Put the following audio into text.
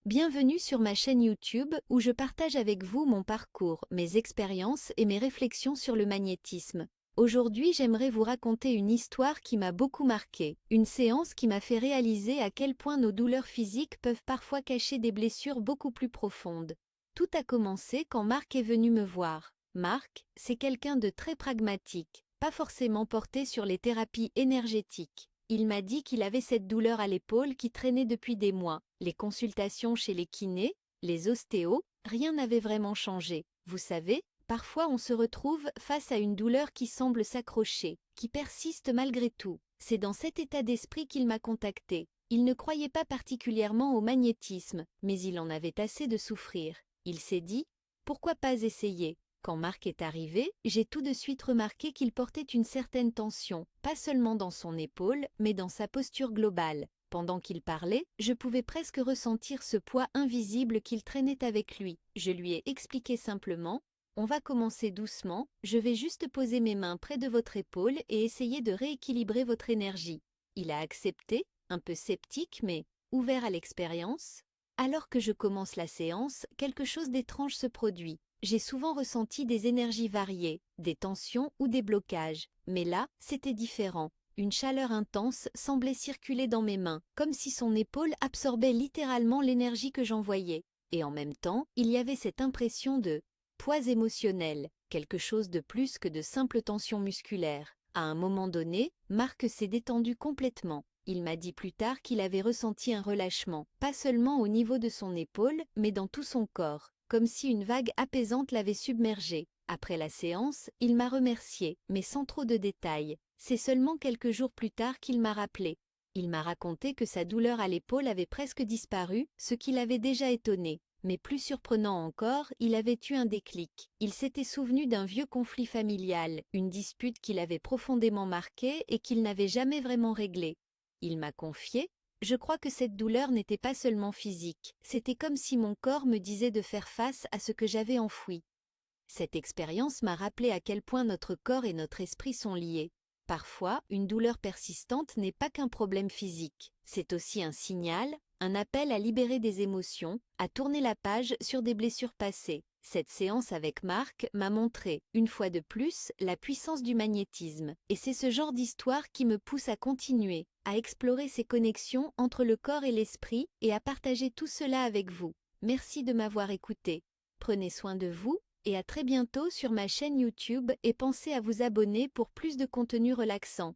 Bienvenue sur ma chaîne YouTube où je partage avec vous mon parcours, mes expériences et mes réflexions sur le magnétisme. Aujourd'hui, j'aimerais vous raconter une histoire qui m'a beaucoup marquée, une séance qui m'a fait réaliser à quel point nos douleurs physiques peuvent parfois cacher des blessures beaucoup plus profondes. Tout a commencé quand Marc est venu me voir. Marc, c'est quelqu'un de très pragmatique, pas forcément porté sur les thérapies énergétiques. Il m'a dit qu'il avait cette douleur à l'épaule qui traînait depuis des mois. Les consultations chez les kinés, les ostéos, rien n'avait vraiment changé. Vous savez, parfois on se retrouve face à une douleur qui semble s'accrocher, qui persiste malgré tout. C'est dans cet état d'esprit qu'il m'a contacté. Il ne croyait pas particulièrement au magnétisme, mais il en avait assez de souffrir. Il s'est dit, pourquoi pas essayer? Quand Marc est arrivé, j'ai tout de suite remarqué qu'il portait une certaine tension, pas seulement dans son épaule, mais dans sa posture globale. Pendant qu'il parlait, je pouvais presque ressentir ce poids invisible qu'il traînait avec lui. Je lui ai expliqué simplement, on va commencer doucement, je vais juste poser mes mains près de votre épaule et essayer de rééquilibrer votre énergie. Il a accepté, un peu sceptique mais ouvert à l'expérience. Alors que je commence la séance, quelque chose d'étrange se produit. J'ai souvent ressenti des énergies variées, des tensions ou des blocages, mais là, c'était différent. Une chaleur intense semblait circuler dans mes mains, comme si son épaule absorbait littéralement l'énergie que j'envoyais. Et en même temps, il y avait cette impression de poids émotionnel, quelque chose de plus que de simples tensions musculaires. À un moment donné, Marc s'est détendu complètement. Il m'a dit plus tard qu'il avait ressenti un relâchement, pas seulement au niveau de son épaule, mais dans tout son corps, comme si une vague apaisante l'avait submergé. Après la séance, il m'a remercié, mais sans trop de détails. C'est seulement quelques jours plus tard qu'il m'a rappelé. Il m'a raconté que sa douleur à l'épaule avait presque disparu, ce qui l'avait déjà étonné. Mais plus surprenant encore, il avait eu un déclic. Il s'était souvenu d'un vieux conflit familial, une dispute qui l'avait profondément marqué et qu'il n'avait jamais vraiment réglée. Il m'a confié, je crois que cette douleur n'était pas seulement physique, c'était comme si mon corps me disait de faire face à ce que j'avais enfoui. Cette expérience m'a rappelé à quel point notre corps et notre esprit sont liés. Parfois, une douleur persistante n'est pas qu'un problème physique, c'est aussi un signal, un appel à libérer des émotions, à tourner la page sur des blessures passées. Cette séance avec Marc m'a montré, une fois de plus, la puissance du magnétisme. Et c'est ce genre d'histoire qui me pousse à continuer, à explorer ces connexions entre le corps et l'esprit et à partager tout cela avec vous. Merci de m'avoir écouté. Prenez soin de vous et à très bientôt sur ma chaîne YouTube et pensez à vous abonner pour plus de contenu relaxant.